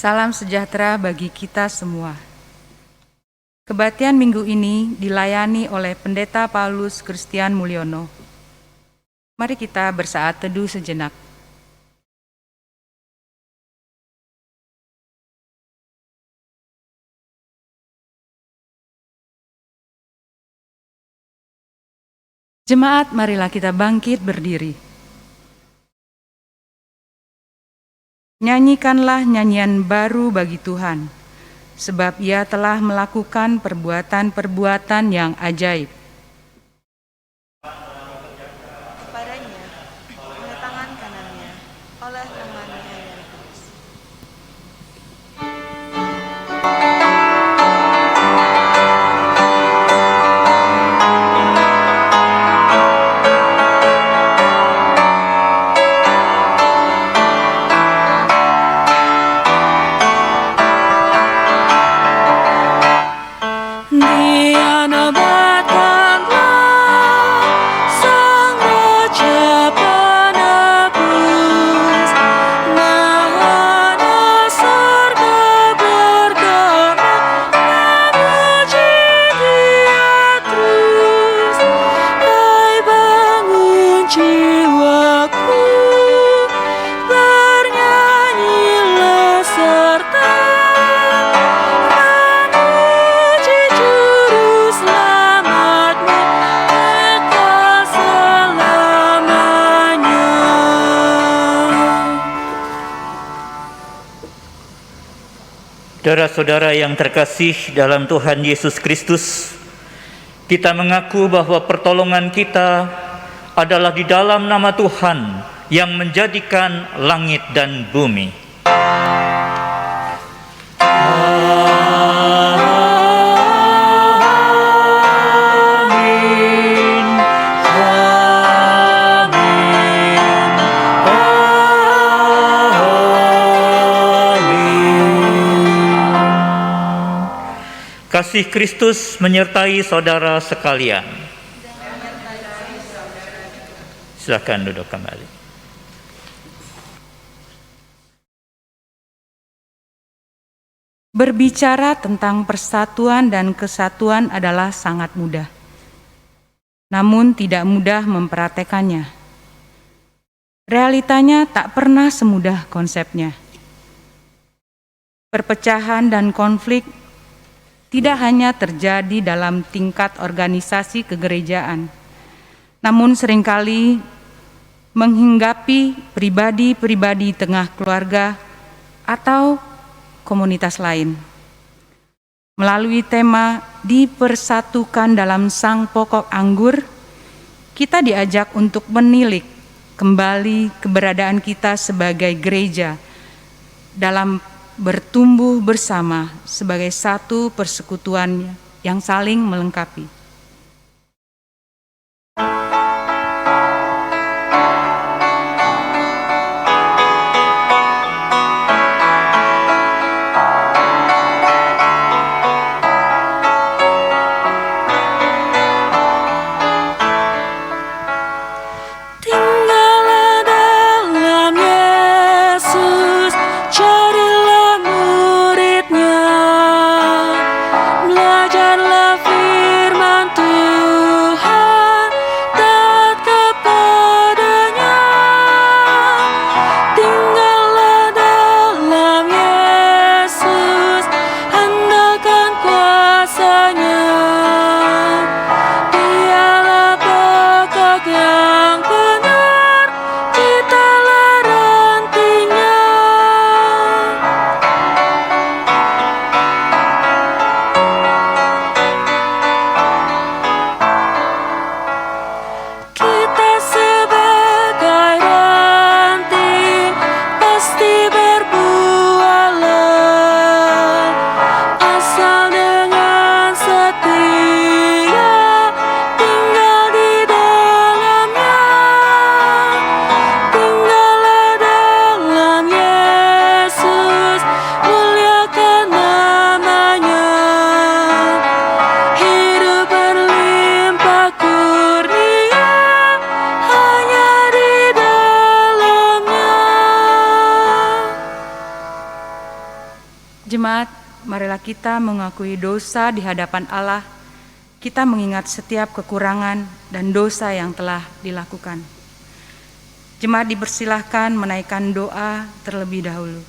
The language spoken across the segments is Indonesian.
Salam sejahtera bagi kita semua. Kebaktian minggu ini dilayani oleh Pendeta Paulus Kristian Mulyono. Mari kita bersaat teduh sejenak. Jemaat, marilah kita bangkit berdiri. Nyanyikanlah nyanyian baru bagi Tuhan, sebab Ia telah melakukan perbuatan-perbuatan yang ajaib. Kepadanya, oleh tangan kanannya, oleh lengannya yang kudus. Saudara-saudara yang terkasih dalam Tuhan Yesus Kristus, kita mengaku bahwa pertolongan kita adalah di dalam nama Tuhan yang menjadikan langit dan bumi. Kasih Kristus menyertai saudara sekalian. Silakan duduk kembali. Berbicara tentang persatuan dan kesatuan adalah sangat mudah, namun tidak mudah mempraktekannya. Realitanya tak pernah semudah konsepnya. Perpecahan dan konflik tidak hanya terjadi dalam tingkat organisasi kegerejaan, namun seringkali menghinggapi pribadi-pribadi tengah keluarga atau komunitas lain. Melalui tema dipersatukan dalam sang pokok anggur, kita diajak untuk menilik kembali keberadaan kita sebagai gereja dalam bertumbuh bersama sebagai satu persekutuan yang saling melengkapi. Belajarlah firman Jemaat, marilah kita mengakui dosa di hadapan Allah. Kita mengingat setiap kekurangan dan dosa yang telah dilakukan. Jemaat dipersilahkan menaikkan doa terlebih dahulu.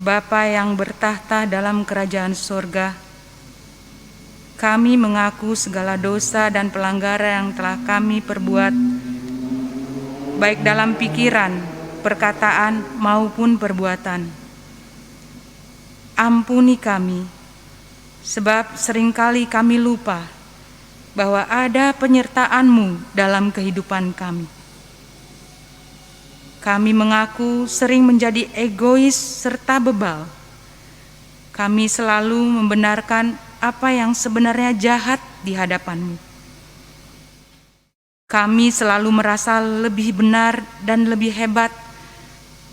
Bapa yang bertahta dalam kerajaan surga, kami mengaku segala dosa dan pelanggaran yang telah kami perbuat, baik dalam pikiran, perkataan, maupun perbuatan. Ampuni kami, sebab seringkali kami lupa bahwa ada penyertaan-Mu dalam kehidupan kami. Kami mengaku sering menjadi egois serta bebal. Kami selalu membenarkan apa yang sebenarnya jahat di hadapan-Mu. Kami selalu merasa lebih benar dan lebih hebat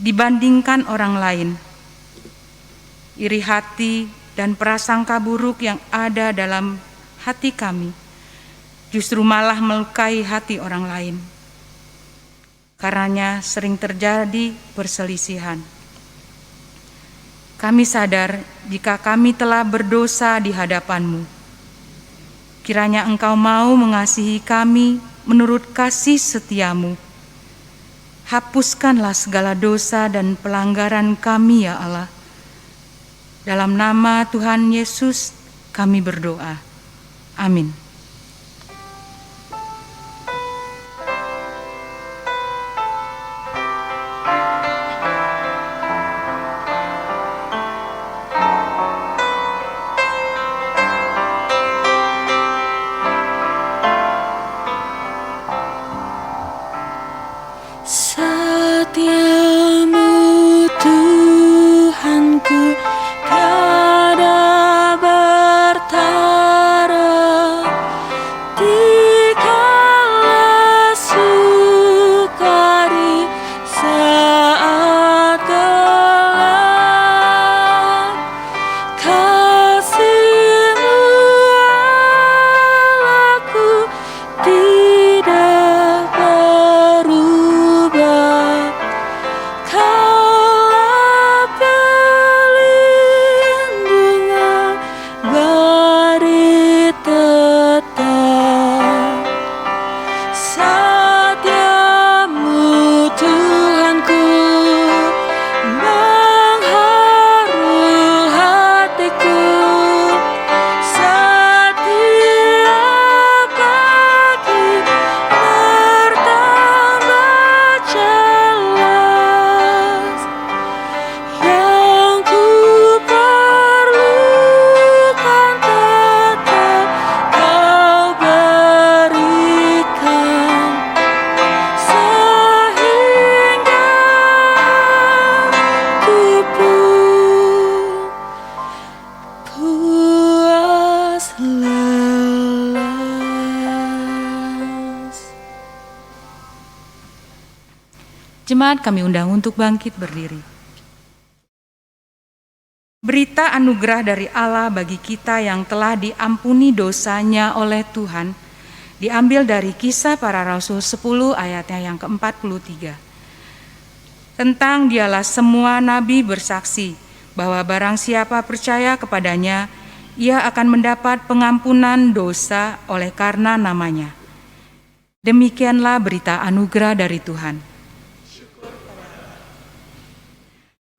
dibandingkan orang lain. Iri hati dan prasangka buruk yang ada dalam hati kami justru malah melukai hati orang lain. Karenanya sering terjadi perselisihan. Kami sadar jika kami telah berdosa di hadapan-Mu. Kiranya Engkau mau mengasihi kami menurut kasih setia-Mu. Hapuskanlah segala dosa dan pelanggaran kami, ya Allah. Dalam nama Tuhan Yesus kami berdoa. Amin. Setiamu Tuhanku tiada bertara, dikala sukari saat gelap. Kasih-Mu Allahku tidak berubah. Kaulah pelindungan beri tetap. Setiamu Tuhanku mengharu hatiku. Setiap pagi bertambah jelas. Yang ku perlukan tetap Kau berikan, sehingga ku pun puas lelas. Jemaat kami undang untuk bangkit berdiri. Berita anugerah dari Allah bagi kita yang telah diampuni dosanya oleh Tuhan diambil dari Kisah Para Rasul 10 ayatnya yang ke-43. Tentang Dialah semua nabi bersaksi bahwa barang siapa percaya kepadanya, ia akan mendapat pengampunan dosa oleh karena namanya. Demikianlah berita anugerah dari Tuhan.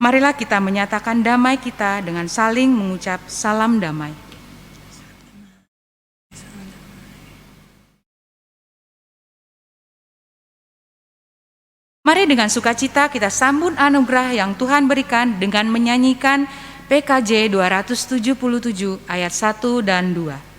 Marilah kita menyatakan damai kita dengan saling mengucap salam damai. Mari dengan sukacita kita sambut anugerah yang Tuhan berikan dengan menyanyikan PKJ 277 ayat 1 dan 2.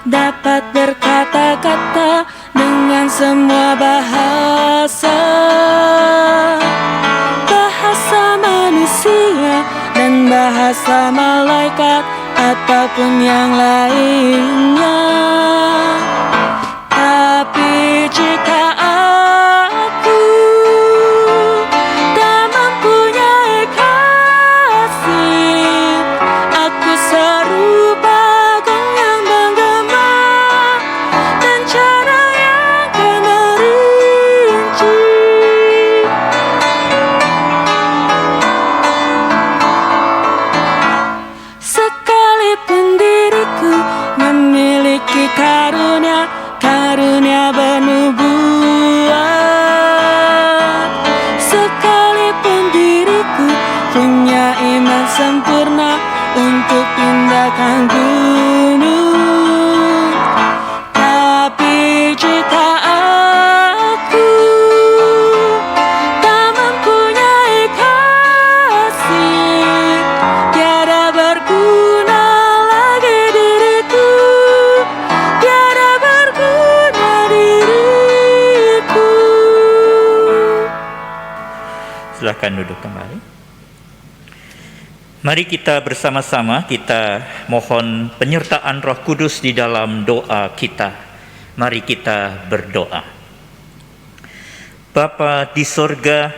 Dapat berkata-kata dengan semua bahasa, bahasa manusia dan bahasa malaikat ataupun yang lainnya. Tapi jika aku tak mempunyai kasih, aku serupa gong yang menggema dan cara yang kan merinci. Sekalipun diriku memiliki karunia bernubuat, sekalipun diriku punya iman sempurna untuk pindahkan gunung, tapi jika aku tak mempunyai kasih, tiada berguna lagi diriku, tiada berguna diriku. Silakan duduk kembali. Mari kita bersama-sama kita mohon penyertaan Roh Kudus di dalam doa kita. Mari kita berdoa. Bapa di sorga,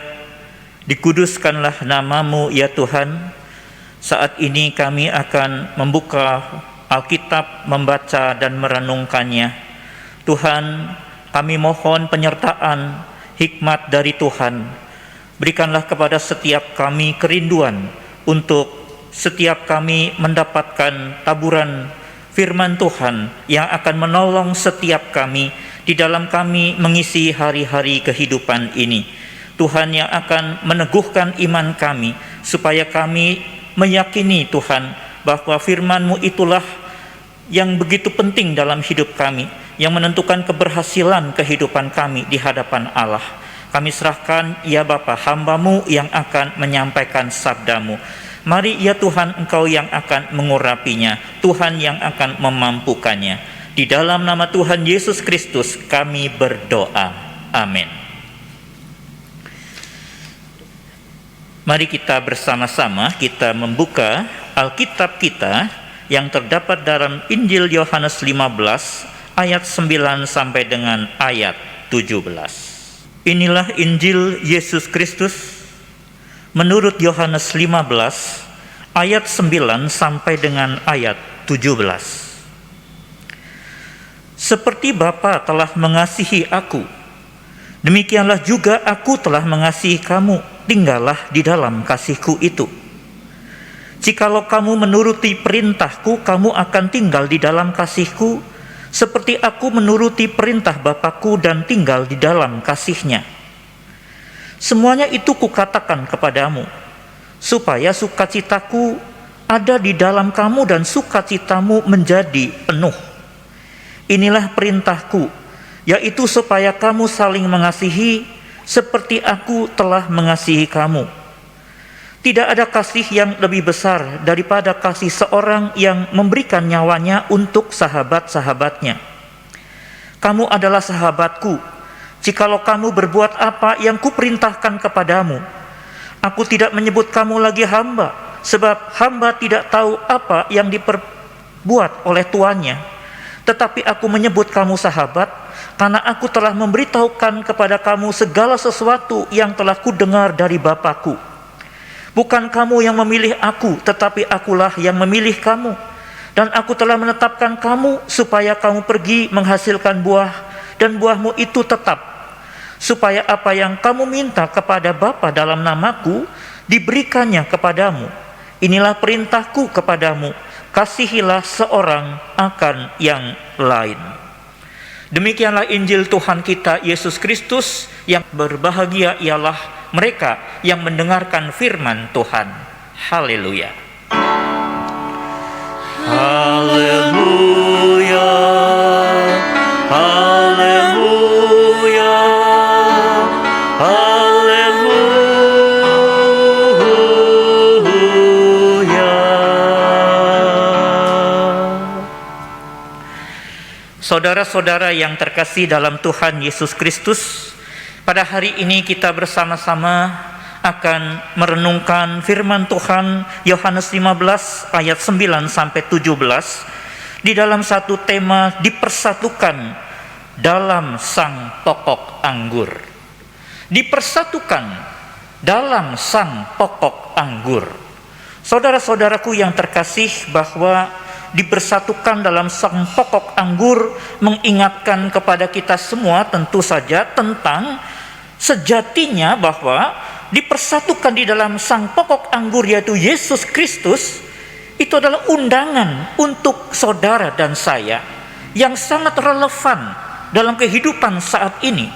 dikuduskanlah nama-Mu ya Tuhan. Saat ini kami akan membuka Alkitab, membaca dan merenungkannya. Tuhan, kami mohon penyertaan hikmat dari Tuhan. Berikanlah kepada setiap kami kerinduan untuk setiap kami mendapatkan taburan firman Tuhan yang akan menolong setiap kami di dalam kami mengisi hari-hari kehidupan ini. Tuhan yang akan meneguhkan iman kami supaya kami meyakini Tuhan bahwa firman-Mu itulah yang begitu penting dalam hidup kami, yang menentukan keberhasilan kehidupan kami di hadapan Allah. Kami serahkan ya Bapa, hamba-Mu yang akan menyampaikan sabda-Mu. Mari ya Tuhan, Engkau yang akan mengurapinya, Tuhan yang akan memampukannya. Di dalam nama Tuhan Yesus Kristus kami berdoa. Amin. Mari kita bersama-sama kita membuka Alkitab kita yang terdapat dalam Injil Yohanes 15 ayat 9 sampai dengan ayat 17. Inilah Injil Yesus Kristus menurut Yohanes 15 ayat 9 sampai dengan ayat 17. Seperti Bapa telah mengasihi aku, demikianlah juga aku telah mengasihi kamu. Tinggallah di dalam kasihku itu. Jikalau kamu menuruti perintahku, kamu akan tinggal di dalam kasihku, seperti aku menuruti perintah Bapakku dan tinggal di dalam kasihnya. Semuanya itu kukatakan kepadamu, supaya sukacitaku ada di dalam kamu dan sukacitamu menjadi penuh. Inilah perintahku, yaitu supaya kamu saling mengasihi, seperti aku telah mengasihi kamu. Tidak ada kasih yang lebih besar daripada kasih seorang yang memberikan nyawanya untuk sahabat-sahabatnya. Kamu adalah sahabatku, jikalau kamu berbuat apa yang kuperintahkan kepadamu. Aku tidak menyebut kamu lagi hamba, sebab hamba tidak tahu apa yang diperbuat oleh tuannya. Tetapi aku menyebut kamu sahabat, karena aku telah memberitahukan kepada kamu segala sesuatu yang telah kudengar dari Bapakku. Bukan kamu yang memilih aku, tetapi akulah yang memilih kamu. Dan aku telah menetapkan kamu supaya kamu pergi menghasilkan buah, dan buahmu itu tetap, supaya apa yang kamu minta kepada Bapa dalam namaku diberikannya kepadamu. Inilah perintahku kepadamu, kasihilah seorang akan yang lain. Demikianlah Injil Tuhan kita Yesus Kristus. Yang berbahagia ialah mereka yang mendengarkan firman Tuhan. Haleluya. Haleluya. Haleluya. Haleluya. Saudara-saudara yang terkasih dalam Tuhan Yesus Kristus, pada hari ini kita bersama-sama akan merenungkan firman Tuhan Yohanes 15 ayat 9 sampai 17 di dalam satu tema dipersatukan dalam sang pokok anggur. Dipersatukan dalam sang pokok anggur. Saudara-saudaraku yang terkasih, bahwa dipersatukan dalam sang pokok anggur mengingatkan kepada kita semua tentu saja tentang sejatinya bahwa dipersatukan di dalam sang pokok anggur yaitu Yesus Kristus itu adalah undangan untuk saudara dan saya yang sangat relevan dalam kehidupan saat ini.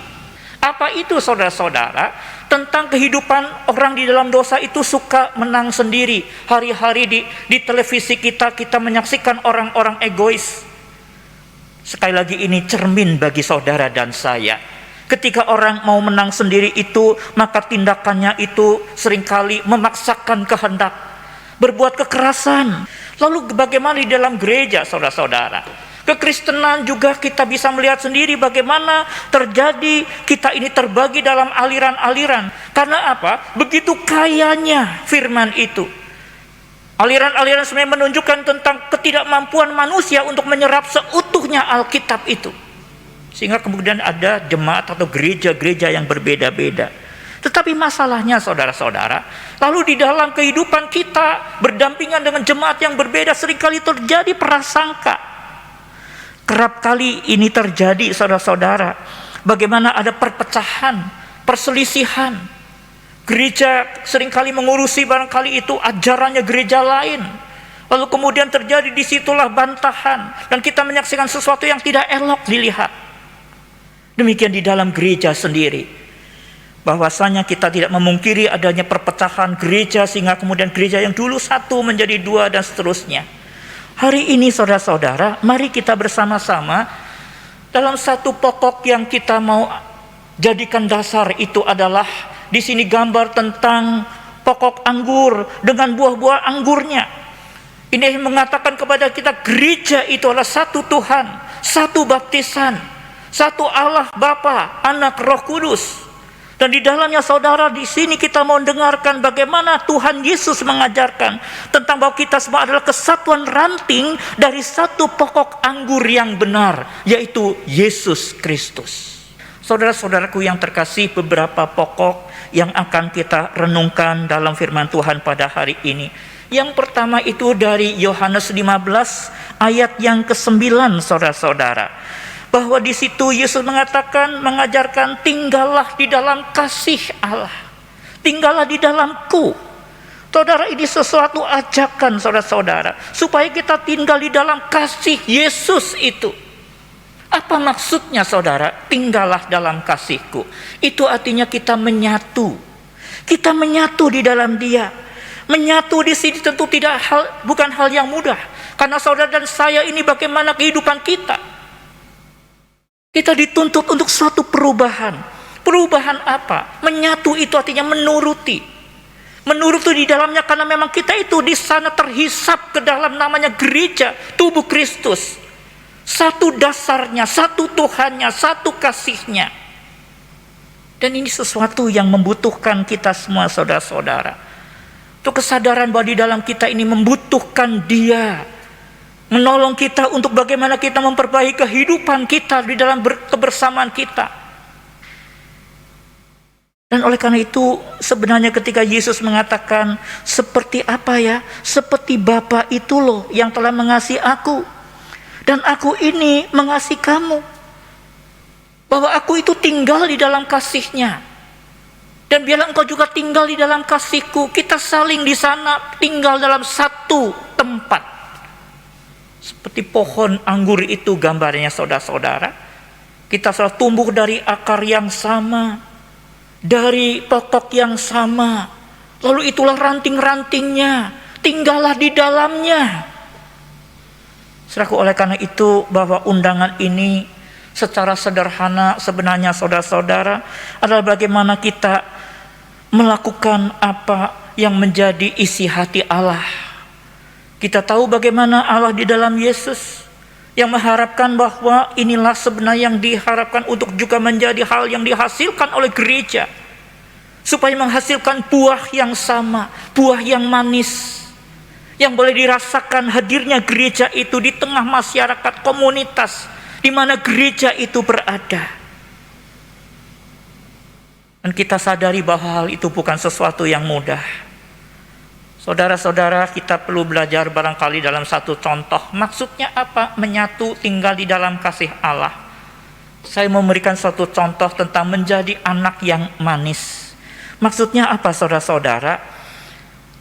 Apa itu saudara-saudara? Tentang kehidupan orang di dalam dosa itu suka menang sendiri. Hari-hari di televisi kita menyaksikan orang-orang egois. Sekali lagi ini cermin bagi saudara dan saya. Ketika orang mau menang sendiri itu, maka tindakannya itu seringkali memaksakan kehendak, berbuat kekerasan. Lalu bagaimana di dalam gereja saudara-saudara? Kekristenan juga kita bisa melihat sendiri bagaimana terjadi, kita ini terbagi dalam aliran-aliran. Karena apa? Begitu kayanya firman itu. Aliran-aliran sebenarnya menunjukkan tentang ketidakmampuan manusia untuk menyerap seutuhnya Alkitab itu. Sehingga kemudian ada jemaat atau gereja-gereja yang berbeda-beda. Tetapi masalahnya saudara-saudara, lalu di dalam kehidupan kita berdampingan dengan jemaat yang berbeda seringkali terjadi prasangka. Kerap kali ini terjadi saudara-saudara, bagaimana ada perpecahan, perselisihan. Gereja seringkali mengurusi barangkali itu ajarannya gereja lain. Lalu kemudian terjadi disitulah bantahan, dan kita menyaksikan sesuatu yang tidak elok dilihat. Demikian di dalam gereja sendiri. Bahwasanya kita tidak memungkiri adanya perpecahan gereja, sehingga kemudian gereja yang dulu satu menjadi dua dan seterusnya. Hari ini saudara-saudara, mari kita bersama-sama dalam satu pokok yang kita mau jadikan dasar itu adalah di sini gambar tentang pokok anggur dengan buah-buah anggurnya. Ini mengatakan kepada kita gereja itu adalah satu Tuhan, satu baptisan, satu Allah Bapa, Anak, Roh Kudus. Dan di dalamnya saudara, di sini kita mau dengarkan bagaimana Tuhan Yesus mengajarkan tentang bahwa kita semua adalah kesatuan ranting dari satu pokok anggur yang benar, yaitu Yesus Kristus. Saudara-saudaraku yang terkasih, beberapa pokok yang akan kita renungkan dalam firman Tuhan pada hari ini. Yang pertama itu dari Yohanes 15 ayat yang ke-9 saudara-saudara. Bahwa di situ Yesus mengajarkan tinggallah di dalam kasih Allah. Tinggallah di dalamku. Saudara, ini sesuatu ajakan saudara-saudara supaya kita tinggal di dalam kasih Yesus itu. Apa maksudnya saudara? Tinggallah dalam kasihku. Itu artinya kita menyatu. Kita menyatu di dalam Dia. Menyatu di sini tentu bukan hal yang mudah. Karena saudara dan saya ini bagaimana kehidupan kita? Kita dituntut untuk suatu perubahan. Perubahan apa? Menyatu itu artinya menuruti. Menuruti di dalamnya karena memang kita itu di sana terhisap ke dalam namanya gereja, tubuh Kristus. Satu dasarnya, satu Tuhannya, satu kasihnya. Dan ini sesuatu yang membutuhkan kita semua saudara-saudara. Itu kesadaran bahwa di dalam kita ini membutuhkan Dia. Menolong kita untuk bagaimana kita memperbaiki kehidupan kita di dalam kebersamaan kita. Dan oleh karena itu sebenarnya ketika Yesus mengatakan seperti apa ya? Seperti Bapa itu loh yang telah mengasihi aku. Dan aku ini mengasihi kamu. Bahwa aku itu tinggal di dalam kasih-Nya. Dan biarlah engkau juga tinggal di dalam kasih-Ku. Kita saling di sana tinggal dalam satu tempat. Seperti pohon anggur itu gambarnya saudara-saudara. Kita selalu tumbuh dari akar yang sama, dari pokok yang sama. Lalu itulah ranting-rantingnya, tinggallah di dalamnya. Saudaraku, oleh karena itu bahwa undangan ini secara sederhana sebenarnya saudara-saudara adalah bagaimana kita melakukan apa yang menjadi isi hati Allah. Kita tahu bagaimana Allah di dalam Yesus yang mengharapkan bahwa inilah sebenarnya yang diharapkan untuk juga menjadi hal yang dihasilkan oleh gereja. supaya menghasilkan buah yang sama, buah yang manis, yang boleh dirasakan hadirnya gereja itu di tengah masyarakat komunitas di mana gereja itu berada. Dan kita sadari bahwa hal itu bukan sesuatu yang mudah. Saudara-saudara, kita perlu belajar barangkali dalam satu contoh. Maksudnya apa? Menyatu tinggal di dalam kasih Allah. Saya memberikan suatu contoh tentang menjadi anak yang manis. Maksudnya apa, saudara-saudara?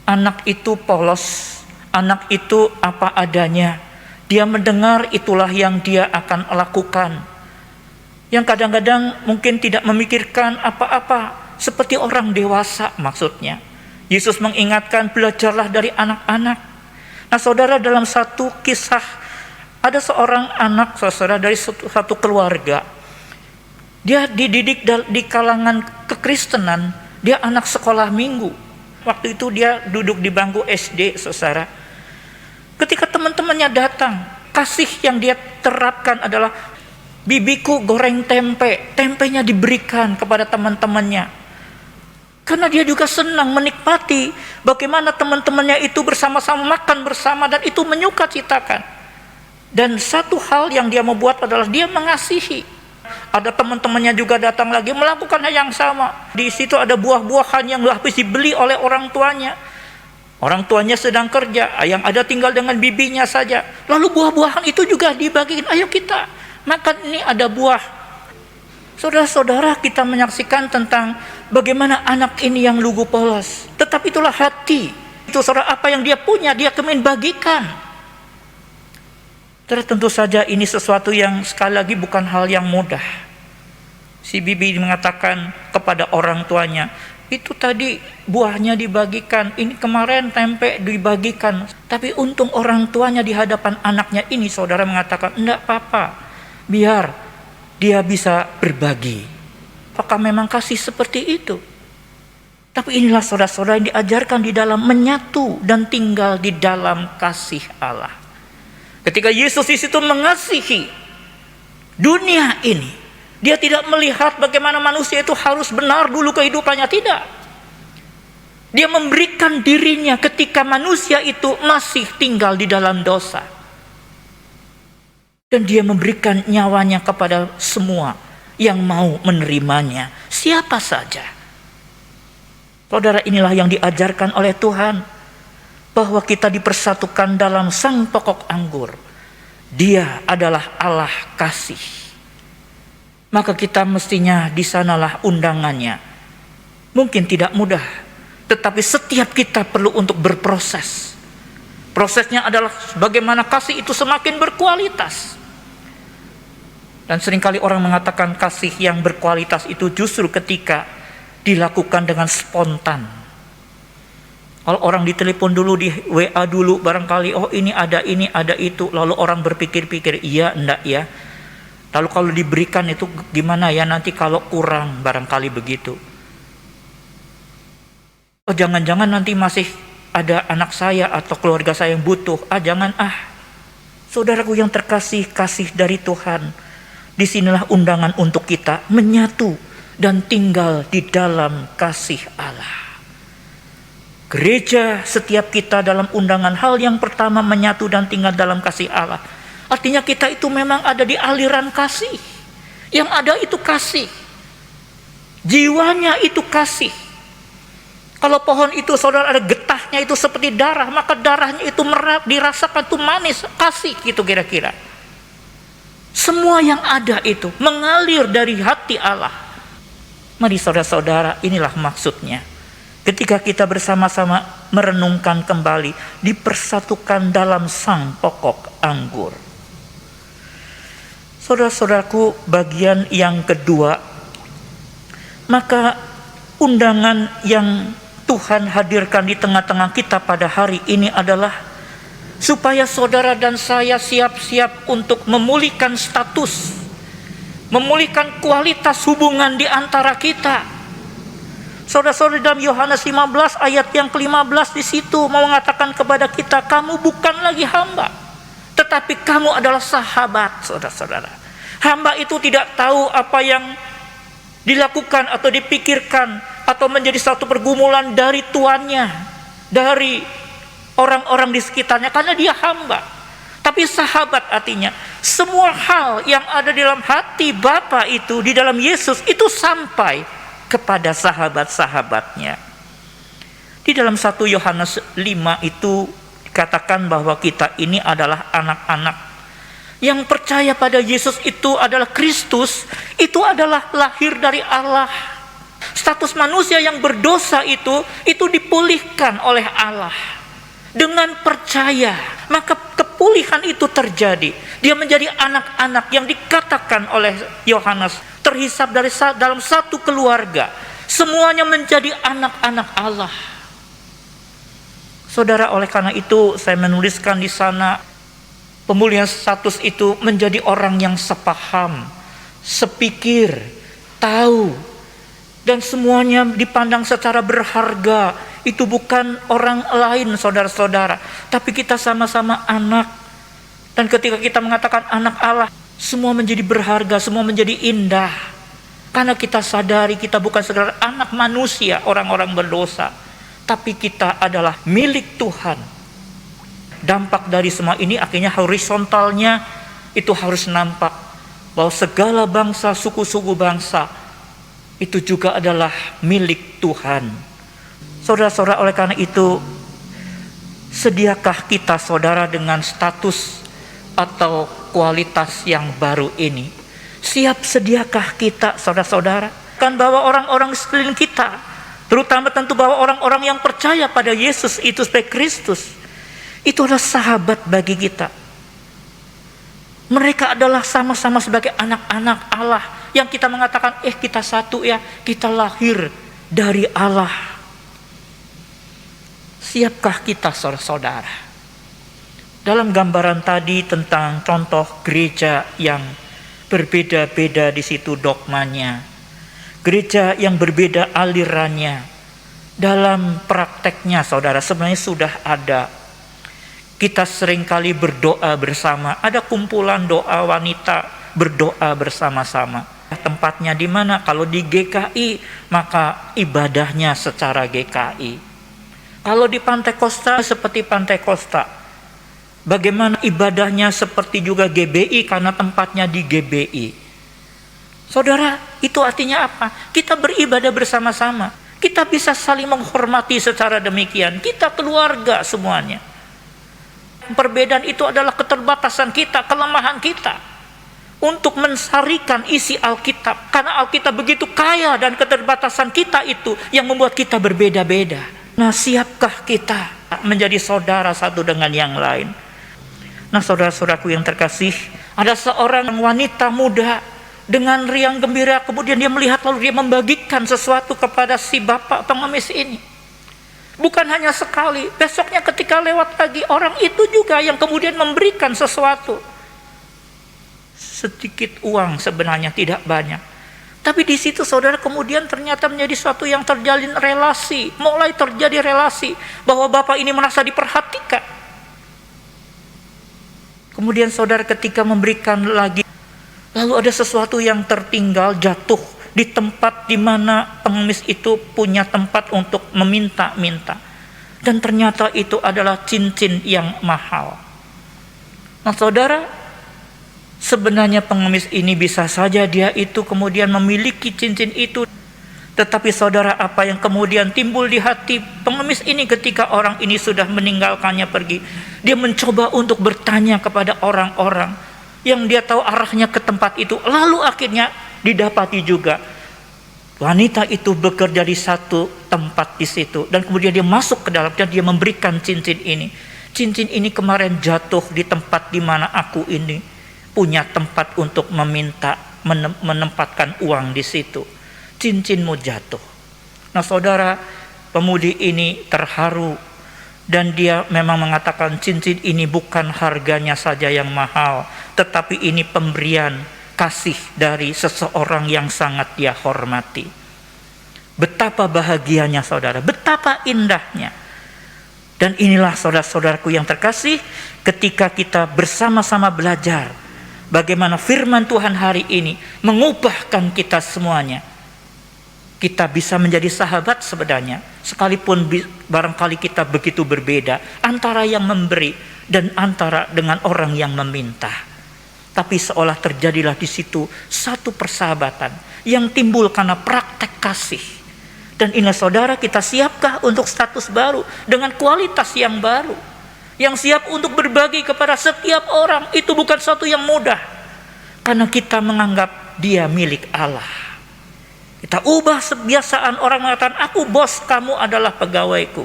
Anak itu polos, anak itu apa adanya. Dia mendengar, itulah yang dia akan lakukan. Yang kadang-kadang mungkin tidak memikirkan apa-apa, seperti orang dewasa maksudnya. Yesus mengingatkan, belajarlah dari anak-anak. Nah saudara, dalam satu kisah, ada seorang anak, saudara, dari satu keluarga. Dia dididik di kalangan kekristenan, dia anak sekolah minggu. Waktu itu dia duduk di bangku SD, saudara. Ketika teman-temannya datang, kasih yang dia terapkan adalah, bibiku goreng tempe, tempenya diberikan kepada teman-temannya. Karena dia juga senang menikmati bagaimana teman-temannya itu bersama-sama makan bersama, dan itu menyukacitakan. Dan satu hal yang dia membuat adalah dia mengasihi. Ada teman-temannya juga datang lagi melakukan hal yang sama. Di situ ada buah-buahan yang habis dibeli oleh orang tuanya. Orang tuanya sedang kerja, yang ada tinggal dengan bibinya saja. Lalu buah-buahan itu juga dibagikan, ayo kita makan, ini ada buah. Saudara-saudara, kita menyaksikan tentang bagaimana anak ini yang lugu polos. Tetapi itulah hati. Itu saudara, apa yang dia punya, dia kemudian bagikan. Tentu saja ini sesuatu yang sekali lagi bukan hal yang mudah. Si bibi mengatakan kepada orang tuanya, itu tadi buahnya dibagikan, ini kemarin tempe dibagikan. Tapi untung orang tuanya di hadapan anaknya ini, saudara, mengatakan, enggak apa-apa, biar dia bisa berbagi. Apakah memang kasih seperti itu? Tapi inilah saudara-saudara yang diajarkan di dalam menyatu dan tinggal di dalam kasih Allah. Ketika Yesus di situ mengasihi dunia ini, dia tidak melihat bagaimana manusia itu harus benar dulu kehidupannya, tidak. Dia memberikan dirinya ketika manusia itu masih tinggal di dalam dosa. Dan dia memberikan nyawanya kepada semua yang mau menerimanya, siapa saja. Saudara, inilah yang diajarkan oleh Tuhan, bahwa kita dipersatukan dalam sang pokok anggur. Dia adalah Allah kasih. Maka kita mestinya di sanalah undangannya. Mungkin tidak mudah, tetapi setiap kita perlu untuk berproses. Prosesnya adalah bagaimana kasih itu semakin berkualitas. Dan seringkali orang mengatakan kasih yang berkualitas itu justru ketika dilakukan dengan spontan. Kalau orang ditelepon dulu, di WA dulu barangkali, oh ini ada itu, lalu orang berpikir-pikir, iya enggak ya. Lalu kalau diberikan itu gimana ya nanti kalau kurang, barangkali begitu. Oh jangan-jangan nanti masih ada anak saya atau keluarga saya yang butuh. Jangan Saudaraku yang terkasih, kasih dari Tuhan. Disinilah undangan untuk kita menyatu dan tinggal di dalam kasih Allah. Gereja, setiap kita dalam undangan, hal yang pertama menyatu dan tinggal dalam kasih Allah. Artinya kita itu memang ada di aliran kasih. Yang ada itu kasih. Jiwanya itu kasih. Kalau pohon itu saudara ada getahnya itu seperti darah, maka darahnya itu dirasakan itu manis, kasih gitu kira-kira. Semua yang ada itu mengalir dari hati Allah. Mari saudara-saudara, inilah maksudnya. Ketika kita bersama-sama merenungkan kembali, dipersatukan dalam sang pokok anggur. Saudara-saudaraku, bagian yang kedua, maka undangan yang Tuhan hadirkan di tengah-tengah kita pada hari ini adalah supaya saudara dan saya siap-siap untuk memulihkan status, memulihkan kualitas hubungan di antara kita. Saudara-saudara, dalam Yohanes 15 ayat yang ke-15 di situ mau mengatakan kepada kita, kamu bukan lagi hamba, tetapi kamu adalah sahabat, saudara-saudara. Hamba itu tidak tahu apa yang dilakukan atau dipikirkan atau menjadi satu pergumulan dari tuannya, dari orang-orang di sekitarnya, karena dia hamba. Tapi sahabat artinya semua hal yang ada di dalam hati Bapa itu, di dalam Yesus itu sampai kepada sahabat-sahabatnya. Di dalam 1 Yohanes 5 itu dikatakan bahwa kita ini adalah anak-anak yang percaya pada Yesus, itu adalah Kristus, itu adalah lahir dari Allah. Status manusia yang berdosa itu dipulihkan oleh Allah dengan percaya. Maka kepulihan itu terjadi. Dia menjadi anak-anak yang dikatakan oleh Yohanes terhisap dalam satu keluarga. Semuanya menjadi anak-anak Allah. Saudara, oleh karena itu saya menuliskan di sana, pemulihan status itu menjadi orang yang sepaham, sepikir, tahu, dan semuanya dipandang secara berharga. Itu bukan orang lain, saudara-saudara, tapi kita sama-sama anak. Dan ketika kita mengatakan anak Allah, semua menjadi berharga, semua menjadi indah. Karena kita sadari kita bukan sekedar anak manusia, orang-orang berdosa, tapi kita adalah milik Tuhan. Dampak dari semua ini akhirnya horizontalnya itu harus nampak bahwa segala bangsa, suku-suku bangsa itu juga adalah milik Tuhan. Saudara-saudara, oleh karena itu, sediakah kita, saudara, dengan status atau kualitas yang baru ini? Siap sediakah kita, saudara-saudara? Kan bahwa orang-orang sekeliling kita, terutama tentu bahwa orang-orang yang percaya pada Yesus itu sebagai Kristus, itu adalah sahabat bagi kita. Mereka adalah sama-sama sebagai anak-anak Allah yang kita mengatakan, kita satu ya, kita lahir dari Allah. Siapkah kita, saudara-saudara? Dalam gambaran tadi tentang contoh gereja yang berbeda-beda di situ dogmanya, gereja yang berbeda alirannya, dalam prakteknya, saudara, sebenarnya sudah ada. Kita seringkali berdoa bersama, ada kumpulan doa wanita berdoa bersama-sama. Tempatnya di mana? Kalau di GKI, maka ibadahnya secara GKI. Kalau di Pantai Kosta seperti Pantai Kosta. Bagaimana ibadahnya seperti juga GBI karena tempatnya di GBI. Saudara, itu artinya apa? Kita beribadah bersama-sama. Kita bisa saling menghormati secara demikian. Kita keluarga semuanya. Perbedaan itu adalah keterbatasan kita, kelemahan kita untuk mensarikan isi Alkitab. Karena Alkitab begitu kaya dan keterbatasan kita itu yang membuat kita berbeda-beda. Nah, siapkah kita menjadi saudara satu dengan yang lain? Nah, saudara-saudaraku yang terkasih, ada seorang wanita muda dengan riang gembira, kemudian dia melihat lalu dia membagikan sesuatu kepada si bapak pengemis ini. Bukan hanya sekali, besoknya ketika lewat lagi, orang itu juga yang kemudian memberikan sesuatu. Sedikit uang sebenarnya, tidak banyak. Tapi di situ, saudara, kemudian ternyata menjadi suatu yang terjalin relasi. Mulai terjadi relasi bahwa bapak ini merasa diperhatikan. Kemudian saudara ketika memberikan lagi, lalu ada sesuatu yang tertinggal, jatuh di tempat di mana pengemis itu punya tempat untuk meminta-minta. Dan ternyata itu adalah cincin yang mahal. Nah, saudara, sebenarnya pengemis ini bisa saja dia itu kemudian memiliki cincin itu. Tetapi saudara, apa yang kemudian timbul di hati pengemis ini ketika orang ini sudah meninggalkannya pergi? Dia mencoba untuk bertanya kepada orang-orang yang dia tahu arahnya ke tempat itu. Lalu akhirnya didapati juga wanita itu bekerja di satu tempat di situ. Dan kemudian dia masuk ke dalam dan dia memberikan cincin ini. Cincin ini kemarin jatuh di tempat di mana aku ini punya tempat untuk meminta, menempatkan uang di situ. Cincinmu jatuh. Nah, saudara, pemudi ini terharu dan dia memang mengatakan cincin ini bukan harganya saja yang mahal, tetapi ini pemberian kasih dari seseorang yang sangat dia hormati. Betapa bahagianya, saudara, betapa indahnya. Dan inilah, saudara-saudaraku yang terkasih, ketika kita bersama-sama belajar bagaimana firman Tuhan hari ini mengubahkan kita semuanya. Kita bisa menjadi sahabat sebenarnya, sekalipun barangkali kita begitu berbeda antara yang memberi dan antara dengan orang yang meminta. Tapi seolah terjadilah di situ satu persahabatan yang timbul karena praktek kasih. Dan ingat saudara, kita siapkah untuk status baru dengan kualitas yang baru? Yang siap untuk berbagi kepada setiap orang, itu bukan sesuatu yang mudah. Karena kita menganggap dia milik Allah. Kita ubah kebiasaan orang mengatakan, aku bos, kamu adalah pegawaiku.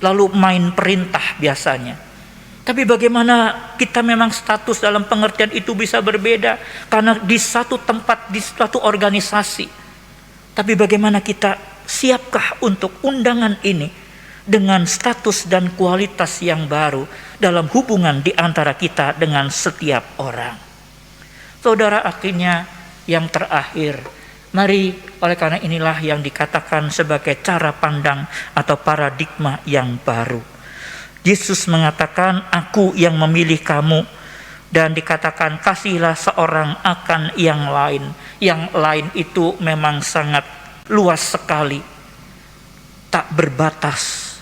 Lalu main perintah biasanya. Tapi bagaimana kita memang status dalam pengertian itu bisa berbeda. Karena di satu tempat, di suatu organisasi. Tapi bagaimana kita siapkah untuk undangan ini dengan status dan kualitas yang baru dalam hubungan di antara kita dengan setiap orang. Saudara, akhirnya yang terakhir, mari oleh karena inilah yang dikatakan sebagai cara pandang atau paradigma yang baru. Yesus mengatakan, aku yang memilih kamu, dan dikatakan kasihilah seorang akan yang lain. Yang lain itu memang sangat luas sekali, tak berbatas.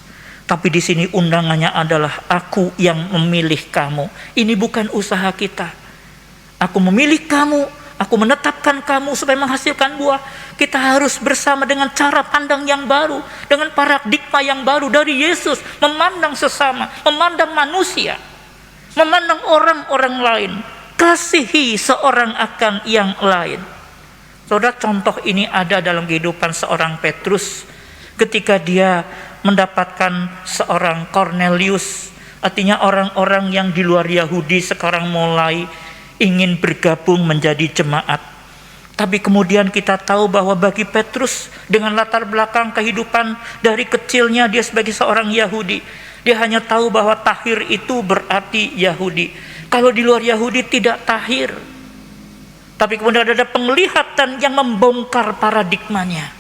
Tapi di sini undangannya adalah aku yang memilih kamu. Ini bukan usaha kita. Aku memilih kamu, aku menetapkan kamu supaya menghasilkan buah. Kita harus bersama dengan cara pandang yang baru, dengan paradigma yang baru dari Yesus, memandang sesama, memandang manusia, memandang orang-orang lain, kasihi seorang akan yang lain. Saudara, contoh ini ada dalam kehidupan seorang Petrus ketika dia mendapatkan seorang Cornelius, artinya orang-orang yang di luar Yahudi sekarang mulai ingin bergabung menjadi jemaat. Tapi kemudian kita tahu bahwa bagi Petrus dengan latar belakang kehidupan dari kecilnya dia sebagai seorang Yahudi, dia hanya tahu bahwa tahir itu berarti Yahudi. Kalau di luar Yahudi tidak tahir. Tapi kemudian ada penglihatan yang membongkar paradigmanya.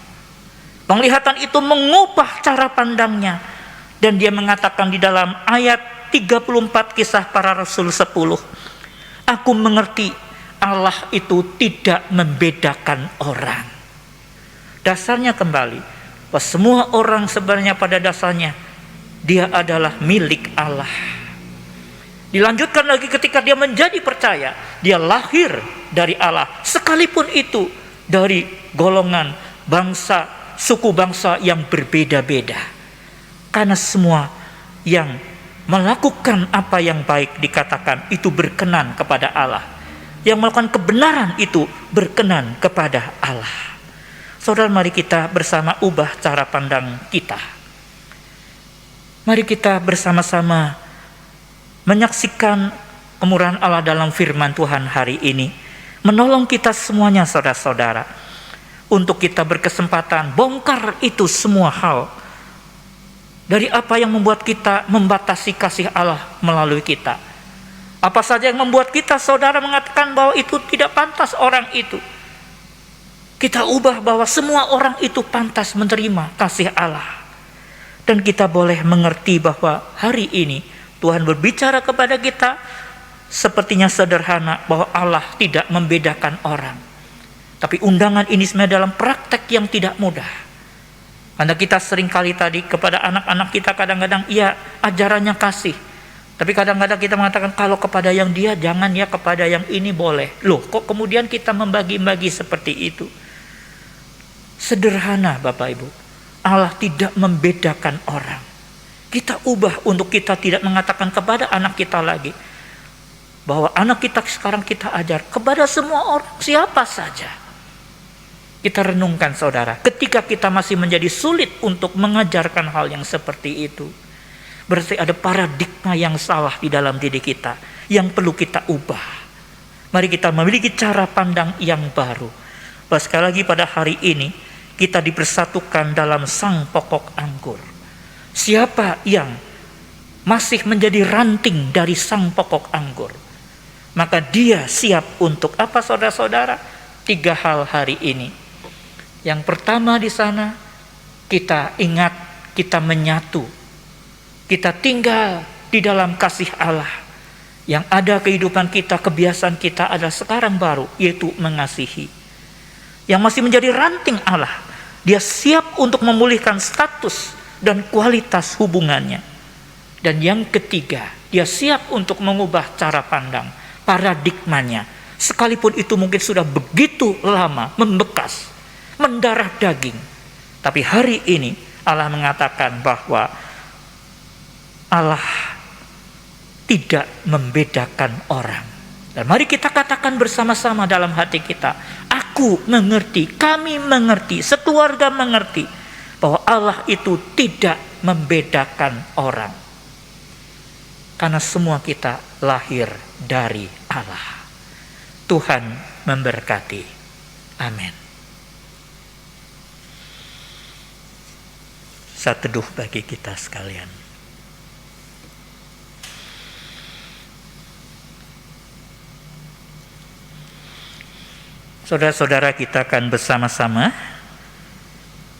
Penglihatan itu mengubah cara pandangnya. Dan dia mengatakan di dalam ayat 34 Kisah Para Rasul 10, aku mengerti Allah itu tidak membedakan orang. Dasarnya kembali, bahwa semua orang sebenarnya pada dasarnya dia adalah milik Allah. Dilanjutkan lagi ketika dia menjadi percaya, dia lahir dari Allah, sekalipun itu dari golongan bangsa, suku bangsa yang berbeda-beda. Karena semua yang melakukan apa yang baik dikatakan itu berkenan kepada Allah. Yang melakukan kebenaran itu berkenan kepada Allah. Saudara, mari kita bersama ubah cara pandang kita. Mari kita bersama-sama menyaksikan kemurahan Allah dalam firman Tuhan hari ini. Menolong kita semuanya saudara-saudara. Untuk kita berkesempatan bongkar itu semua hal. Dari apa yang membuat kita membatasi kasih Allah melalui kita. Apa saja yang membuat kita saudara mengatakan bahwa itu tidak pantas orang itu. Kita ubah bahwa semua orang itu pantas menerima kasih Allah. Dan kita boleh mengerti bahwa hari ini Tuhan berbicara kepada kita sepertinya sederhana bahwa Allah tidak membedakan orang. Tapi undangan ini sebenarnya dalam praktek yang tidak mudah. Karena kita seringkali tadi kepada anak-anak kita kadang-kadang iya ajarannya kasih. Tapi kadang-kadang kita mengatakan kalau kepada yang dia jangan, ya kepada yang ini boleh. Loh, kok kemudian kita membagi-bagi seperti itu? Sederhana Bapak Ibu. Allah tidak membedakan orang. Kita ubah untuk kita tidak mengatakan kepada anak kita lagi bahwa anak kita sekarang kita ajar kepada semua orang, siapa saja. Kita renungkan saudara, ketika kita masih menjadi sulit untuk mengajarkan hal yang seperti itu, berarti ada paradigma yang salah di dalam diri kita yang perlu kita ubah. Mari kita memiliki cara pandang yang baru. Bahwa sekali lagi pada hari ini kita dipersatukan dalam sang pokok anggur. Siapa yang masih menjadi ranting dari sang pokok anggur, maka dia siap untuk apa saudara-saudara? 3 hal hari ini. Yang pertama di sana, kita ingat kita menyatu. Kita tinggal di dalam kasih Allah. Yang ada kehidupan kita, kebiasaan kita adalah sekarang baru, yaitu mengasihi. yang masih menjadi ranting Allah. Dia siap untuk memulihkan status dan kualitas hubungannya. Dan yang ketiga, dia siap untuk mengubah cara pandang, paradigmanya. Sekalipun itu mungkin sudah begitu lama membekas, mendarah daging. Tapi hari ini Allah mengatakan bahwa Allah tidak membedakan orang. Dan mari kita katakan bersama-sama dalam hati kita, aku mengerti, kami mengerti, sekeluarga mengerti bahwa Allah itu tidak membedakan orang. Karena semua kita lahir dari Allah. Tuhan memberkati. Amin. Saat teduh bagi kita sekalian. Saudara-saudara, kita akan bersama-sama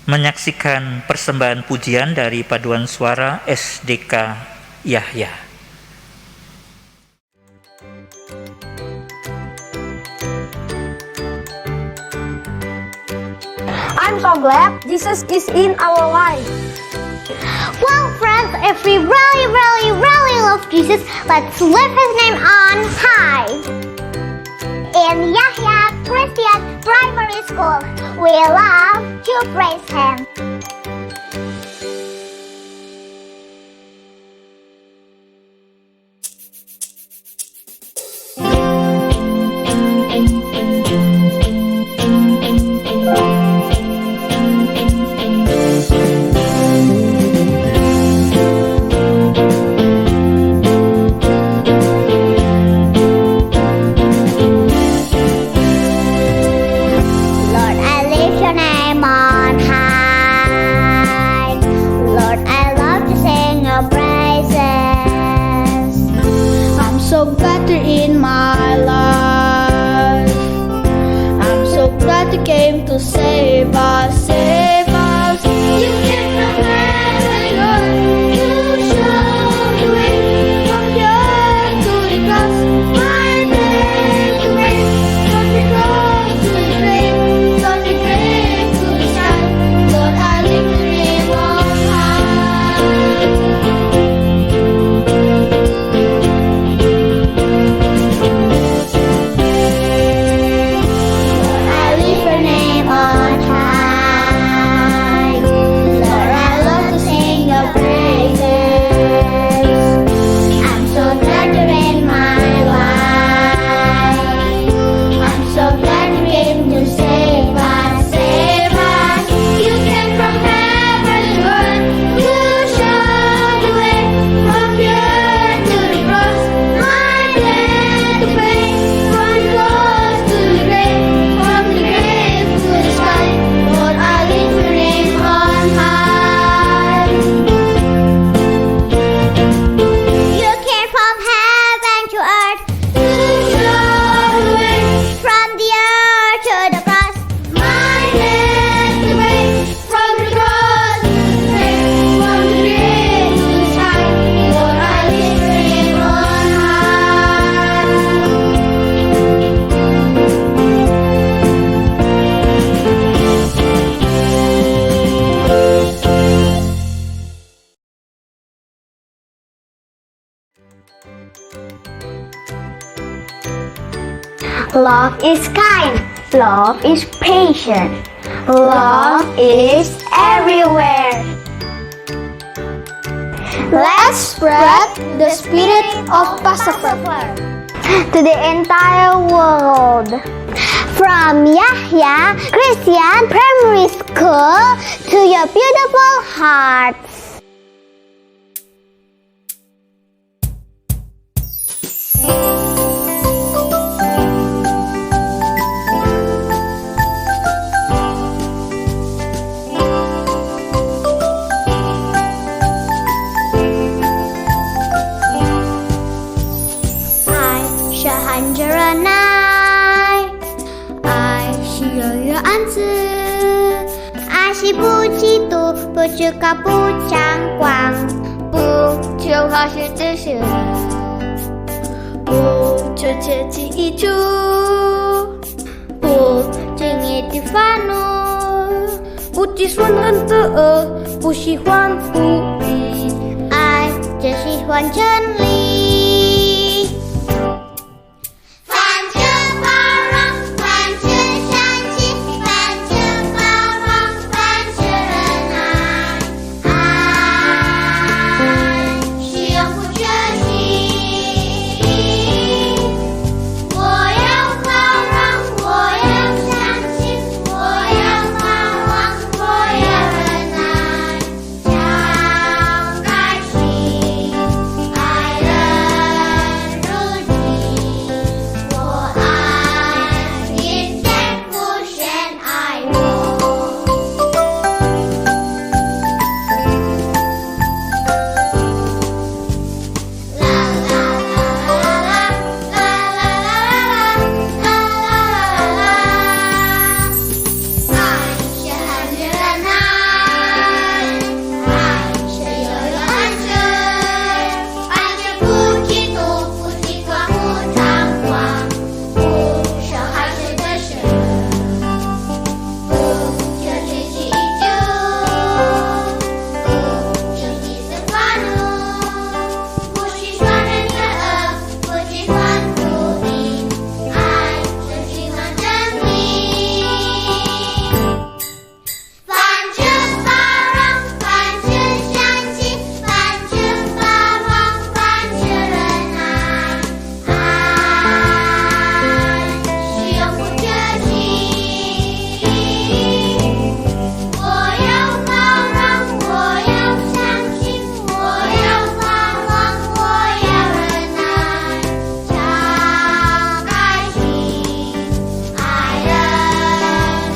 menyaksikan persembahan pujian dari paduan suara SDK Yahya. I'm so glad Jesus is in our life. Well, friends, if we really love Jesus, let's lift his name on high. In Yahya Christian Primary School, we love to praise him. Came to save us, save us. You came from heaven, you showed the way from the earth to the cross. My name to reign from the cross to the grave, from the grave to the sky. Lord, I lift your name on high. Love is kind. Love is patient. Love is everywhere. Let's spread the spirit of Passover to the entire world. From Yahya Christian Primary School to your beautiful hearts.不知道不张光，不求好事之事，不求切记一处，不求情也的烦恼，不计算很多，不喜欢不义，爱只喜欢真理。反着包容，反着善心，反着包容，反着仁爱，爱是永不缺席。我要包容，我要相信，我要包容，我要仁爱，敞开心，爱人如己。我爱阴间无限爱我。啦啦啦啦啦啦啦啦啦，爱是很热爱，爱是悠悠安全，爱是不嫉妒，不嫉妒，不张狂，不受害谁的事，不求谁祈求，不求彼此烦恼，不喜欢人的恶，不喜欢不义，爱是喜欢真理。反着包容，反着善心，反着包容，反着仁爱，爱是永不缺席。我要包容，我要相信，我要包容，我要仁爱，敞开心，爱人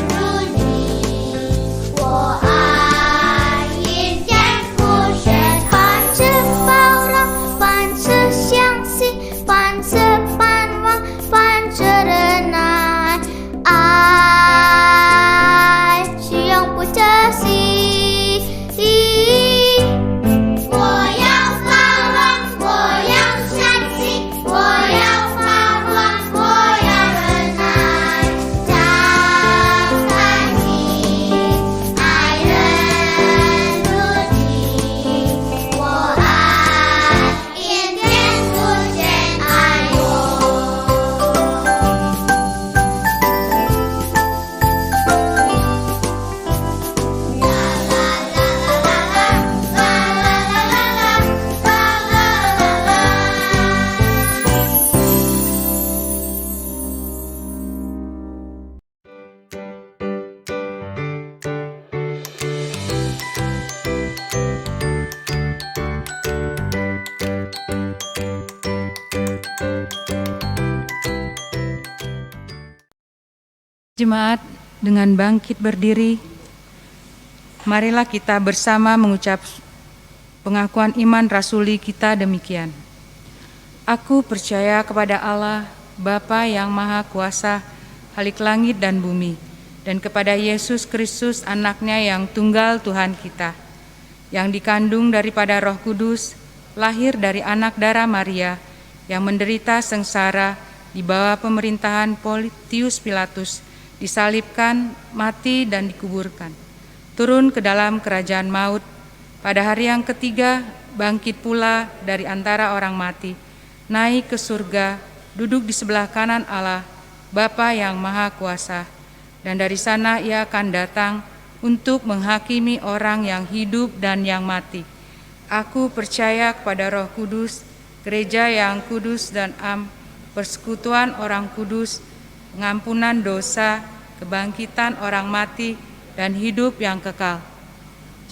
如己。我爱阴间无限反着包容，反着相信，反着盼望，反着仁爱，爱是永不缺席。我要包容，我要相信，我要包容，我要仁爱，敞开心，爱人如己。我爱阴间无限爱我。Jemaat, dengan bangkit berdiri, marilah kita bersama mengucap pengakuan iman rasuli kita demikian. Aku percaya kepada Allah, Bapa yang Maha Kuasa, Khalik langit dan bumi, dan kepada Yesus Kristus anaknya yang tunggal Tuhan kita, yang dikandung daripada Roh Kudus, lahir dari anak darah Maria, yang menderita sengsara di bawah pemerintahan Pontius Pilatus, disalibkan, mati dan dikuburkan, turun ke dalam kerajaan maut, pada hari yang ketiga bangkit pula dari antara orang mati, naik ke surga, duduk di sebelah kanan Allah, Bapa yang Maha Kuasa, dan dari sana ia akan datang untuk menghakimi orang yang hidup dan yang mati. Aku percaya kepada Roh Kudus, gereja yang kudus dan persekutuan orang kudus, pengampunan dosa, kebangkitan orang mati, dan hidup yang kekal.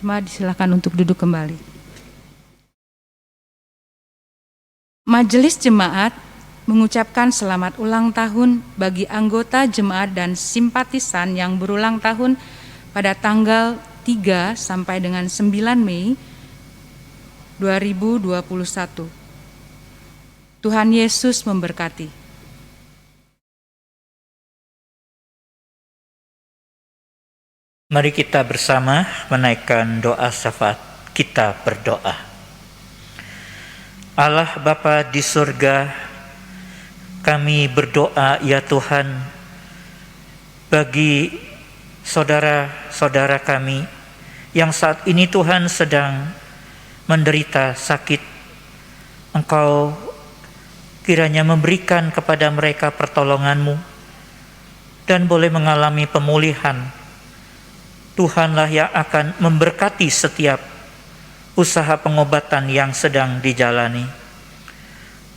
Jemaat disilakan untuk duduk kembali. Majelis Jemaat mengucapkan selamat ulang tahun bagi anggota jemaat dan simpatisan yang berulang tahun pada tanggal 3 sampai dengan 9 Mei 2021. Tuhan Yesus memberkati. Mari kita bersama menaikkan doa syafaat. Kita berdoa. Allah Bapa di surga, kami berdoa ya Tuhan, bagi saudara-saudara kami yang saat ini Tuhan sedang menderita sakit. Engkau kiranya memberikan kepada mereka pertolongan-Mu dan boleh mengalami pemulihan. Tuhanlah yang akan memberkati setiap usaha pengobatan yang sedang dijalani.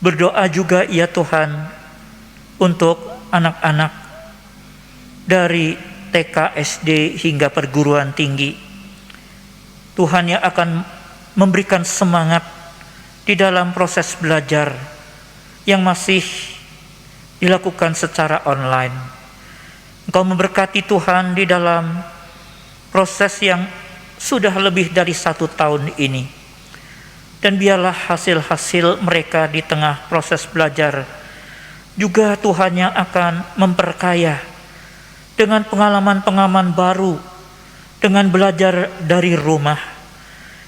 Berdoa juga ya Tuhan untuk anak-anak dari TK, SD hingga perguruan tinggi. Tuhan yang akan memberikan semangat di dalam proses belajar yang masih dilakukan secara online. Engkau memberkati Tuhan di dalam proses yang sudah lebih dari 1 tahun ini. Dan biarlah hasil-hasil mereka di tengah proses belajar juga Tuhan yang akan memperkaya dengan pengalaman-pengalaman baru, dengan belajar dari rumah.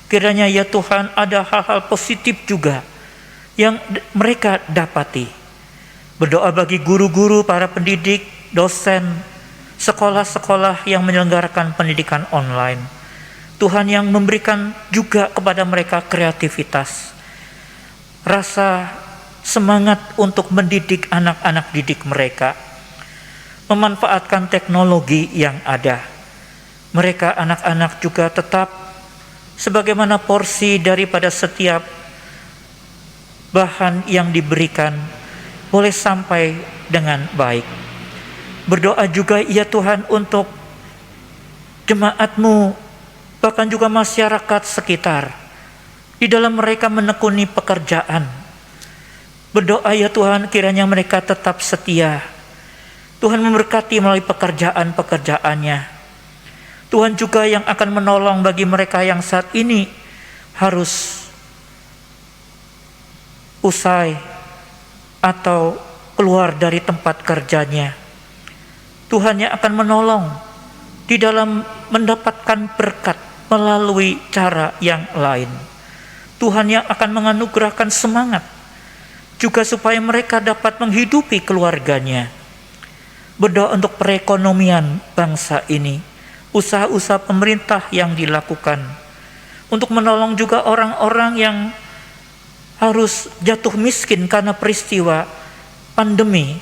Kiranya ya Tuhan ada hal-hal positif juga yang mereka dapati. Berdoa bagi guru-guru, para pendidik, dosen, sekolah-sekolah yang menyelenggarakan pendidikan online. Tuhan yang memberikan juga kepada mereka kreativitas, rasa semangat untuk mendidik anak-anak didik mereka, memanfaatkan teknologi yang ada. Mereka anak-anak juga tetap sebagaimana porsi daripada setiap bahan yang diberikan boleh sampai dengan baik. Berdoa juga ya Tuhan untuk jemaat-Mu, bahkan juga masyarakat sekitar, di dalam mereka menekuni pekerjaan. Berdoa ya Tuhan kiranya mereka tetap setia. Tuhan memberkati melalui pekerjaan-pekerjaannya. Tuhan juga yang akan menolong bagi mereka yang saat ini harus usai atau keluar dari tempat kerjanya. Tuhan yang akan menolong di dalam mendapatkan berkat melalui cara yang lain. Tuhan yang akan menganugerahkan semangat juga supaya mereka dapat menghidupi keluarganya. Berdoa untuk perekonomian bangsa ini, usaha-usaha pemerintah yang dilakukan untuk menolong juga orang-orang yang harus jatuh miskin karena peristiwa pandemi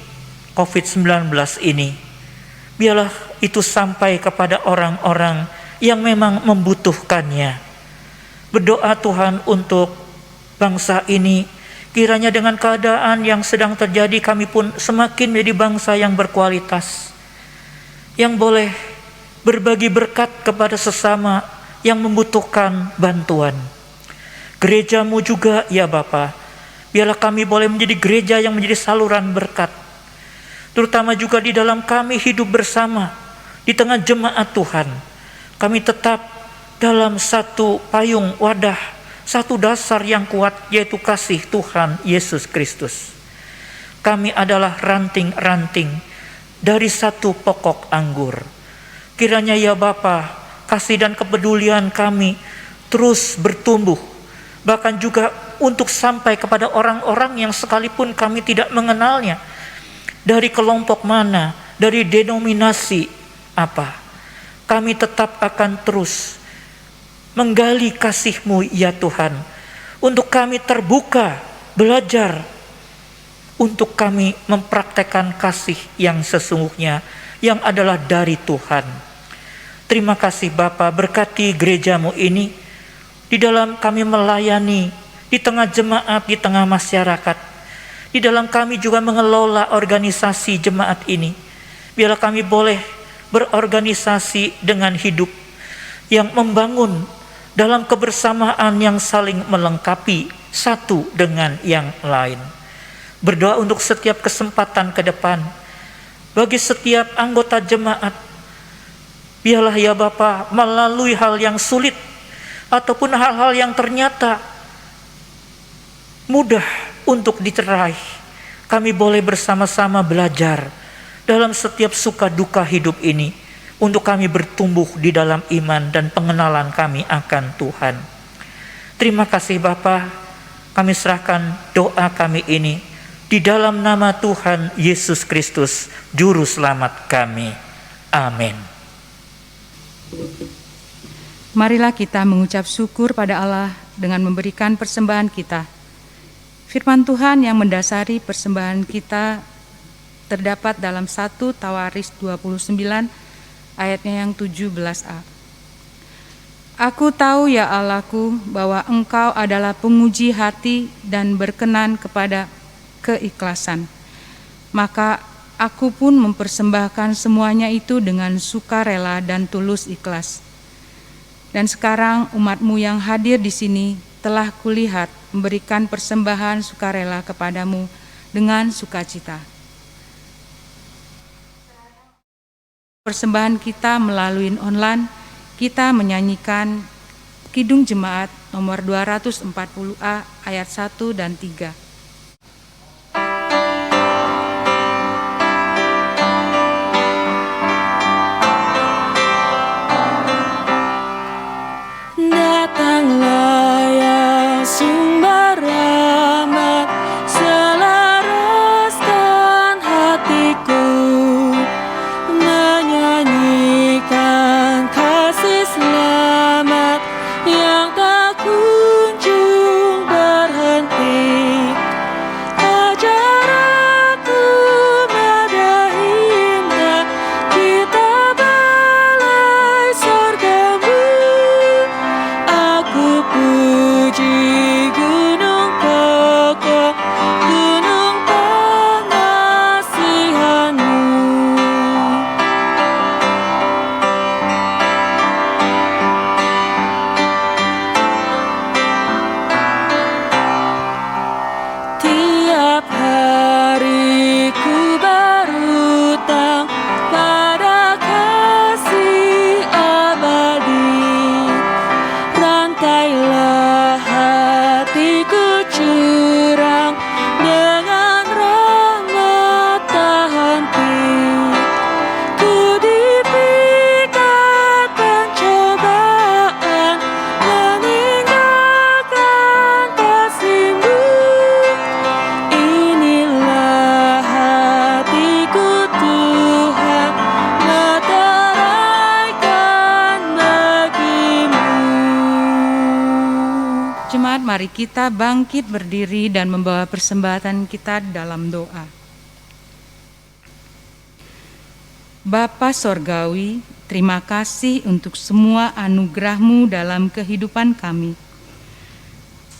COVID-19 ini. Biarlah itu sampai kepada orang-orang yang memang membutuhkannya. Berdoa Tuhan untuk bangsa ini, kiranya dengan keadaan yang sedang terjadi kami pun semakin menjadi bangsa yang berkualitas, yang boleh berbagi berkat kepada sesama yang membutuhkan bantuan. Gereja-Mu juga ya Bapa, biarlah kami boleh menjadi gereja yang menjadi saluran berkat, terutama juga di dalam kami hidup bersama di tengah jemaat Tuhan. Kami tetap dalam satu payung wadah, satu dasar yang kuat, yaitu kasih Tuhan Yesus Kristus. Kami adalah ranting-ranting dari satu pokok anggur. Kiranya ya Bapa, kasih dan kepedulian kami terus bertumbuh, bahkan juga untuk sampai kepada orang-orang yang sekalipun kami tidak mengenalnya, dari kelompok mana, dari denominasi apa. Kami tetap akan terus menggali kasih-Mu ya Tuhan, untuk kami terbuka belajar, untuk kami mempraktekkan kasih yang sesungguhnya, yang adalah dari Tuhan. Terima kasih Bapa, berkati gereja-Mu ini, di dalam kami melayani, di tengah jemaat, di tengah masyarakat, di dalam kami juga mengelola organisasi jemaat ini. Biarlah kami boleh berorganisasi dengan hidup yang membangun dalam kebersamaan yang saling melengkapi satu dengan yang lain. Berdoa untuk setiap kesempatan ke depan bagi setiap anggota jemaat. Biarlah ya Bapa, melalui hal yang sulit ataupun hal-hal yang ternyata mudah untuk diterai, kami boleh bersama-sama belajar dalam setiap suka duka hidup ini, untuk kami bertumbuh di dalam iman dan pengenalan kami akan Tuhan. Terima kasih Bapa, kami serahkan doa kami ini di dalam nama Tuhan Yesus Kristus, Juru Selamat kami. Amin. Marilah kita mengucap syukur pada Allah dengan memberikan persembahan kita. Firman Tuhan yang mendasari persembahan kita terdapat dalam 1 Tawaris 29 ayatnya yang 17a. Aku tahu ya Allahku bahwa Engkau adalah penguji hati dan berkenan kepada keikhlasan. Maka aku pun mempersembahkan semuanya itu dengan sukarela dan tulus ikhlas. Dan sekarang umat-Mu yang hadir di sini telah kulihat memberikan persembahan sukarela kepadamu dengan sukacita. Persembahan kita melalui online, kita menyanyikan Kidung Jemaat nomor 240A ayat 1 dan 3. Datanglah ya sumber rahmat, selaraskan hatiku, menyanyikan kasih selamat yang tak kunjung berhenti. Ajar aku nada indah kitab balai sorgamu. Aku puji gunung kokoh, gunung pengasihan-Mu. Tiap hari ku berutang pada kasih abadi. Rantailah hatiku curang dengan rahmat tak henti. Ku dipikat pencobaan, meninggalkan kasih-Mu. Inilah hatiku Tuhan, meteraikan bagi-Mu. Jemaat, mari kita bangkit berdiri dan membawa persembahan kita dalam doa. Bapa Sorgawi, terima kasih untuk semua anugerah-Mu dalam kehidupan kami.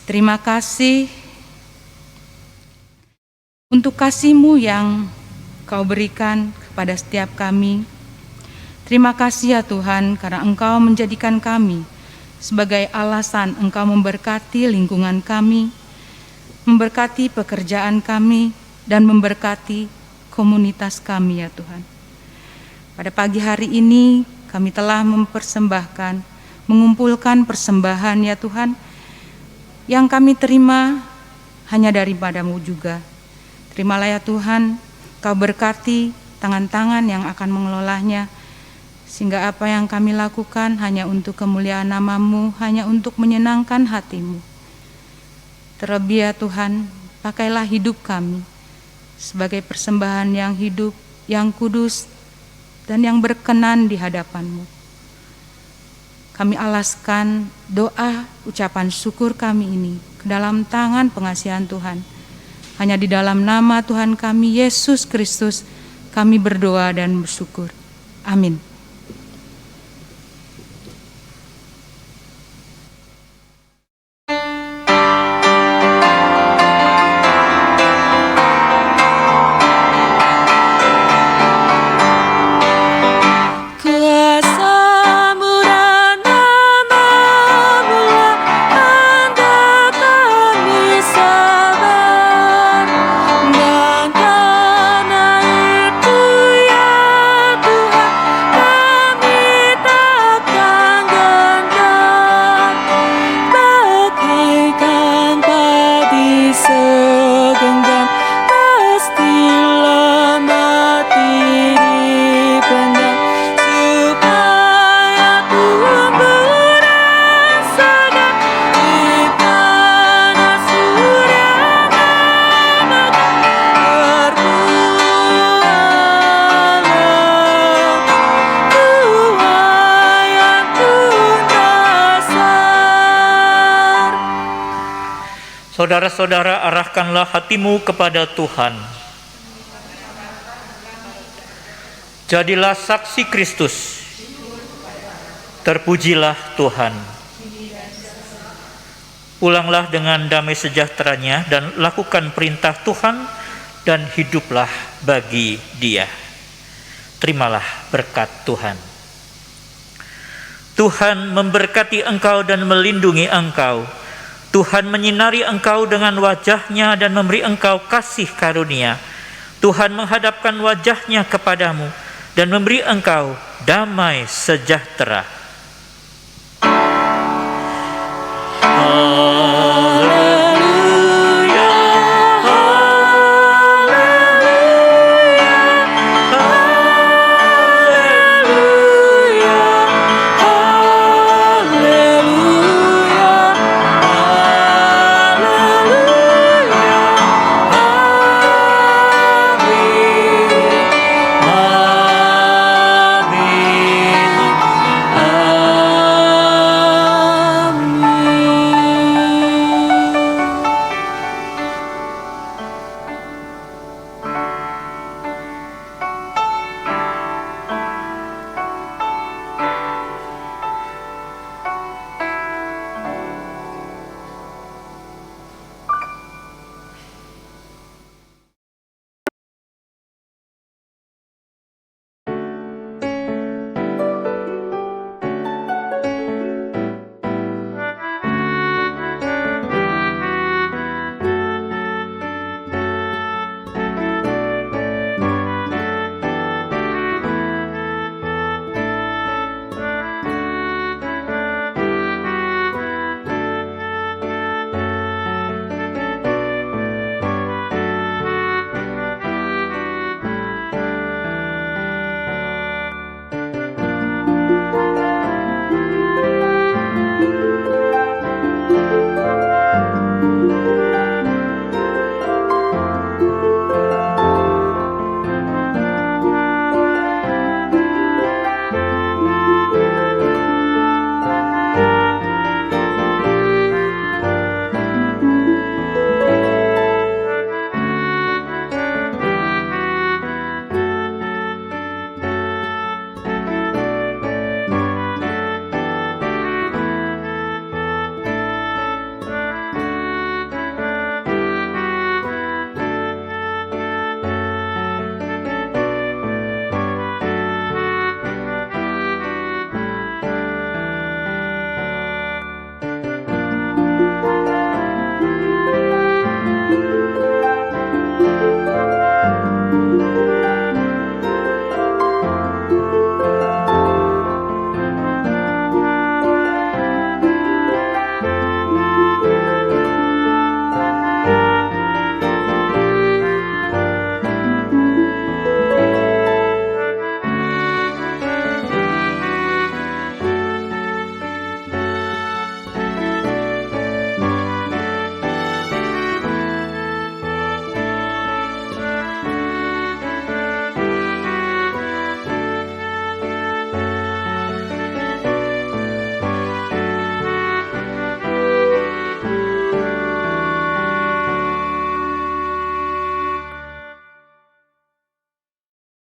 Terima kasih untuk kasih-Mu yang Kau berikan kepada setiap kami. Terima kasih ya Tuhan, karena Engkau menjadikan kami sebagai alasan Engkau memberkati lingkungan kami, memberkati pekerjaan kami, dan memberkati komunitas kami ya Tuhan. Pada pagi hari ini kami telah mempersembahkan, mengumpulkan persembahan ya Tuhan, yang kami terima hanya daripada-Mu juga. Terimalah ya Tuhan, Kau berkati tangan-tangan yang akan mengelolanya, sehingga apa yang kami lakukan hanya untuk kemuliaan nama-Mu, hanya untuk menyenangkan hati-Mu. Terlebih ya Tuhan, pakailah hidup kami sebagai persembahan yang hidup, yang kudus, dan yang berkenan di hadapan-Mu. Kami alaskan doa ucapan syukur kami ini ke dalam tangan pengasihan Tuhan. Hanya di dalam nama Tuhan kami, Yesus Kristus, kami berdoa dan bersyukur. Amin. Kuasa-Mu dan nama-Mu lah tanda kami sabar. Dan karena itu ya Tuhan, Saudara-saudara, arahkanlah hatimu kepada Tuhan. Jadilah saksi Kristus. Terpujilah Tuhan. Pulanglah dengan damai sejahteranya dan lakukan perintah Tuhan dan hiduplah bagi Dia. Terimalah berkat Tuhan. Tuhan memberkati engkau dan melindungi engkau. Tuhan menyinari engkau dengan wajah-Nya dan memberi engkau kasih karunia. Tuhan menghadapkan wajah-Nya kepadamu dan memberi engkau damai sejahtera. Amin.